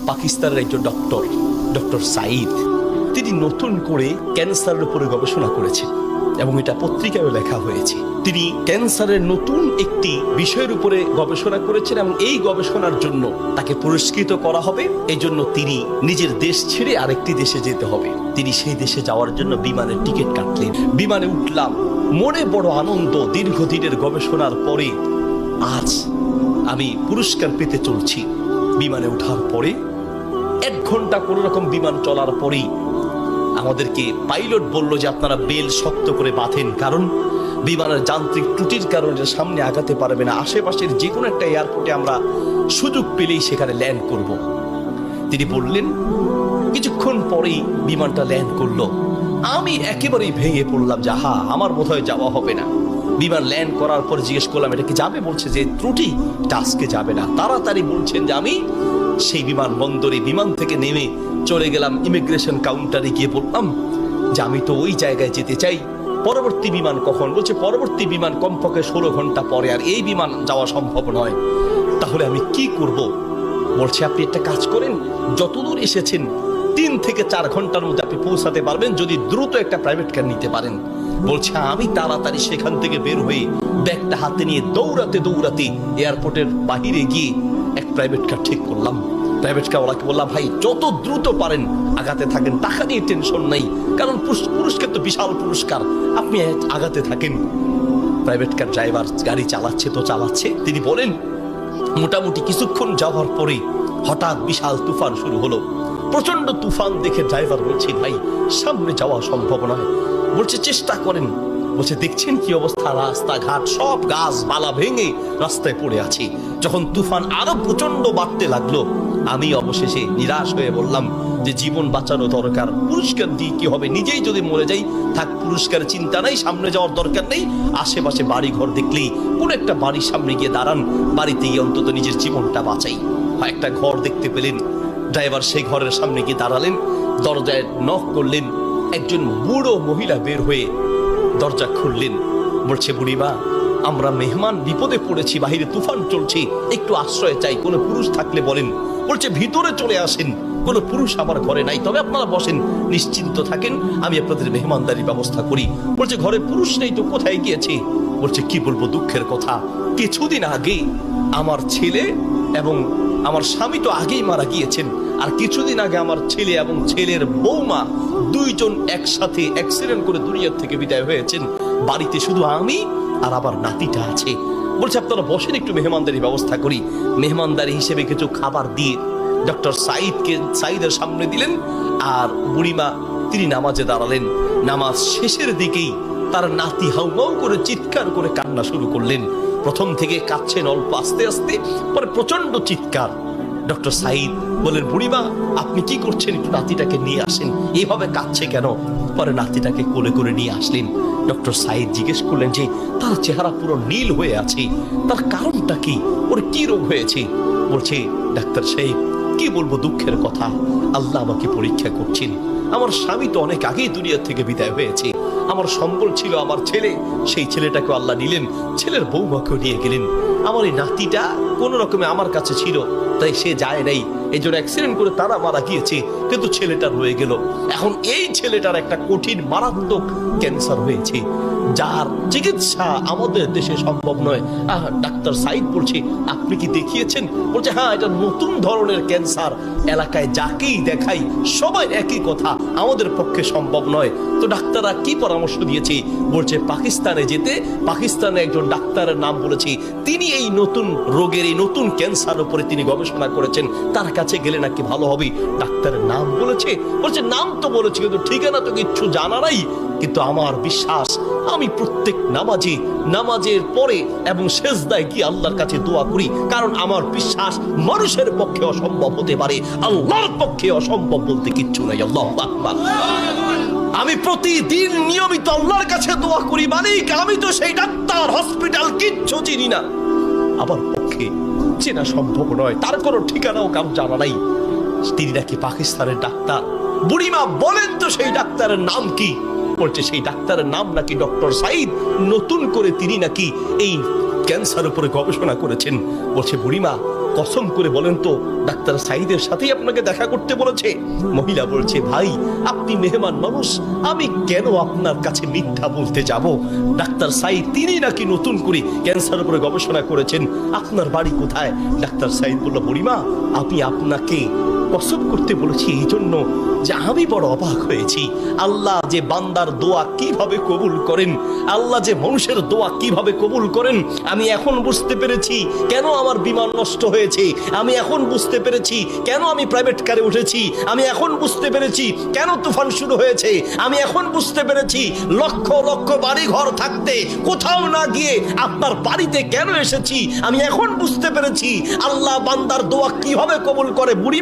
পাকিস্তানের একজন ডক্টর সাইদ, তিনি নতুন করে ক্যান্সারের উপরে গবেষণা করেছেন এবং এটা পত্রিকায় লেখা হয়েছে। তিনি ক্যান্সারের নতুন একটি বিষয়ের উপরে গবেষণা করেছেন এবং এই গবেষণার জন্য তাকে পুরস্কৃত করা হবে। এই জন্য তিনি নিজের দেশ ছেড়ে আরেকটি দেশে যেতে হবে। তিনি সেই দেশে যাওয়ার জন্য বিমানের টিকিট কাটলেন। বিমানে উঠলাম, মনে বড় আনন্দ। দীর্ঘদিনের গবেষণার পরে আজ আমি পুরস্কার পেতে চলছি। বিমানে ওঠার পরে 1 ঘন্টা কোন রকম বিমান চলার পরেই আমাদেরকে পাইলট বলল যে আপনারা বেল শক্ত করে বাঁধেন, কারণ বিমানের যান্ত্রিক ত্রুটির কারণে সামনে আগাতে পারবে না। আশেপাশের যে কোনো একটা এয়ারপোর্টে আমরা সুযোগ পেলেই সেখানে ল্যান্ড করব। তিনি বললেন। কিছুক্ষণ পরেই বিমানটা ল্যান্ড করলো। আমি একেবারেই ভেঙে পড়লাম যে আমার বোধহয় যাওয়া হবে না। বিমান ল্যান্ড করার পর জিজ্ঞেস করলাম এটা কি যাবে? বলছে যে ত্রুটি, আজকে যাবে না। তাড়াতাড়ি বলছেন যে আমি সেই বিমান বন্দরে বিমান থেকে নেমে চলে গেলাম ইমিগ্রেশন কাউন্টারে, গিয়ে বললাম যে আমি তো ওই জায়গায় যেতে চাই। পরবর্তী বিমান কখন? বলছে পরবর্তী বিমান কমপক্ষে 16 ঘন্টা পরে, আর এই বিমান যাওয়া সম্ভব নয়। তাহলে আমি কি করব? বলছে আপনি একটা কাজ করেন, যতদূর এসেছেন 3 থেকে 4 ঘন্টার মধ্যে আপনি পৌঁছাতে পারবেন যদি দ্রুত একটা প্রাইভেট কার নিতে পারেন। বলছে আমি তাড়াতাড়ি সেখান থেকে বের হয়ে ব্যাগটা হাতে নিয়ে দৌড়াতে এয়ারপোর্টের বাহিরে গিয়ে এক প্রাইভেট কার ঠিক করলাম। প্রাইভেট কার ওনাকে বললাম ভাই যত দ্রুত পারেন আগাতে থাকেন, টাকা নিয়ে টেনশন নাই, কারণ পুরস্কার তো বিশাল পুরস্কার, আপনি আগাতে থাকেন। প্রাইভেট কার ড্রাইভার গাড়ি চালাচ্ছে। তিনি বলেন মোটামুটি কিছুক্ষণ যাওয়ার পরে হঠাৎ বিশাল তুফান শুরু হলো। প্রচন্ড তুফান দেখে ড্রাইভার বলছে ভাই সামনে যাওয়া সম্ভব নয়। বলছে চেষ্টা করেন। বলছে দেখছেন কি অবস্থা, রাস্তাঘাট সব গাছপালা ভেঙে রাস্তায় পড়ে আছে। যখন তুফান আরো প্রচন্ড বাড়তে লাগলো আমি অবশেষে নিরাশ হয়ে বললাম যে জীবন বাঁচানো দরকার, পুরস্কার দিয়ে কি হবে, নিজেই যদি মরে যাই থাক, পুরস্কার চিন্তা নাই, সামনে যাওয়ার দরকার নেই। আশেপাশে বাড়ি ঘর দেখলেই কোন একটা বাড়ির সামনে গিয়ে দাঁড়ান, বাড়িতে গিয়ে অন্তত নিজের জীবনটা বাঁচাই। একটা ঘর দেখতে পেলেন, ড্রাইভার সেই ঘরের সামনে গিয়ে দাঁড়ালেন, দরজায় নক করলেন। একজন বুড়ো মহিলা বের হয়ে দরজা খুললেন। বলছে বুড়িমা আমরা মেহমান বিপদে পড়েছি, বাহিরে তুফান চলছে, একটু আশ্রয় চাই, কোনো পুরুষ থাকলে বলেন। বলছে ভিতরে চলে আসেন, কোনো পুরুষ আমার ঘরে নাই, তবে আপনারা বসেন, নিশ্চিন্ত থাকেন, আমি আপনাদের মেহমানদারির ব্যবস্থা করি। বলছে ঘরে পুরুষ নেই তো, কোথায় গিয়েছে? বলছে কি বলবো, দুঃখের কথা, কিছুদিন আগে আমার ছেলে এবং আমার স্বামী তো আগেই মারা গিয়েছেন, আর কিছুদিন আগে আমার ছেলে এবং ছেলের বৌমা দুইজন একসাথে অ্যাক্সিডেন্ট করে দুনিয়ার থেকে বিদায় হয়েছেন। বাড়িতে শুধু আমি আর আবার নাতিটা আছে। বলছে আপনারা বসেন, একটু মেহমানদারি ব্যবস্থা করি। মেহমানদারি হিসেবে কিছু খাবার দিয়ে ডক্টর সাইদের সামনে দিলেন, আর বুড়িমা তিনি নামাজে দাঁড়ালেন। নামাজ শেষের দিকেই তার নাতি হাউমাউ করে চিৎকার করে কান্না শুরু করলেন। প্রথম থেকে কাঁদছেন অল্প, আস্তে আস্তে, পরে প্রচন্ড চিৎকার। ডক্টর সাইদ বলেন বুড়িমা আপনি কি করছেন, একটু নাতিটাকে নিয়ে আসেন, এইভাবে কাঁদছে কেন? পরে নাতিটাকে কোলে করে নিয়ে আসলেন। ডক্টর সাইদ জিজ্ঞেস করলেন যে তার চেহারা পুরো নীল হয়ে আছে, তার কারণটা কি, ওর কি রোগ হয়েছে? বলছে ডাক্তার সাহেব কি বলবো, দুঃখের কথা, আল্লাহ আমাকে পরীক্ষা করছেন। আমার স্বামী তো অনেক আগেই দুনিয়া থেকে বিদায় হয়েছে, আমার সম্বল ছিল আমার ছেলে, সেই ছেলেটাকে আল্লাহ নিলেন, ছেলের বৌমাকেও নিয়ে গেলেন। আমার এই নাতিটা কোন রকমে আমার কাছে ছিল, তাই সে যায় নাই, এই জন্য অ্যাক্সিডেন্ট করে তারা মারা গিয়েছে, কিন্তু ছেলেটা রয়ে গেল। এখন এই ছেলেটার একটা কঠিন মারাত্মক ক্যান্সার হয়েছে, যার চিকিৎসা আমাদের দেশে সম্ভব নয়। ডাক্তার সাইদ বলছে আপনি কি দেখিয়েছেন? বলছে হ্যাঁ, এটা নতুন ধরনের ক্যান্সার, এলাকায় যাকেই দেখাই সবাই একই কথা, আমাদের পক্ষে সম্ভব নয়। তো ডাক্তাররা কি পরামর্শ দিয়েছে? বলছে পাকিস্তানে যেতে। পাকিস্তানে একজন ডাক্তারের নাম বলেছে, তিনি এই নতুন রোগের, এই নতুন ক্যান্সার উপরে তিনি গবেষণা করেছেন, তার কাছে গেলে নাকি ভালো হবে। ডাক্তারের নাম বলেছে? বলছে নাম তো বলেছে, কিন্তু ঠিকানা তো কিচ্ছু জানা নাই। কিন্তু আমার বিশ্বাস, আমি প্রত্যেক নামাজের পরে এবং সেজদায় গিয়ে আল্লাহর কাছে দোয়া করি, কারণ আমার বিশ্বাস মানুষের পক্ষে অসম্ভব হতে পারে, আল্লাহর পক্ষে অসম্ভব বলতে কিচ্ছু নাই। আল্লাহু আকবার। আমি প্রতিদিন নিয়মিত আল্লাহর কাছে দোয়া করি, মালিক আমি তো সেই ডাক্তার হসপিটাল কিচ্ছু চিনি না, আমার পক্ষে চেনা সম্ভব নয়, তার কোনো ঠিকানাও কারো জানা নাই। তিনি নাকি পাকিস্তানের ডাক্তার। বুড়িমা বলেন তো সেই ডাক্তারের নাম কি? বলছে সেই ডাক্তারের নাম নাকি ডক্টর সাইদ, নতুন করে তিনি নাকি এই ক্যান্সার উপরে গবেষণা করেছেন। বলছে বুড়িমা কসম করে বলেন তো ডাক্তার সাইদের সাথেই আপনাকে দেখা করতে বলেছে? মহিলা বলছে, ভাই আপনি মেহমান মানুষ, আমি কেন আপনার কাছে মিথ্যা বলতে যাব? ডাক্তার সাইদ তিনি নাকি নতুন করে ক্যান্সার উপরে গবেষণা করেছেন। আপনার বাড়ি কোথায়? ডাক্তার সাইদ বলল, বুড়িমা আমি আপনাকে কসম করতে বলেছি এই জন্য যে আমি বড় অবাক হয়েছি। আল্লাহ যে বান্দার দোয়া কিভাবে কবুল করেন, আল্লাহ যে মানুষের দোয়া কিভাবে কবুল করেন, আমি এখন বুঝতে পেরেছি কেন আমার বিমান নষ্ট হয়েছে। আমি এখন বুঝতে পেরেছি কেন আমি প্রাইভেট কারে উঠেছি। আমি এখন বুঝতে পেরেছি কেন তুফান শুরু হয়েছে। আমি এখন বুঝতে পেরেছি লক্ষ লক্ষ বাড়ি ঘর থাকতে কোথাও না গিয়ে আপনার বাড়িতে কেন এসেছি। আমি এখন বুঝতে পেরেছি আল্লাহ বান্দার দোয়া কিভাবে কবুল করে। বুড়ি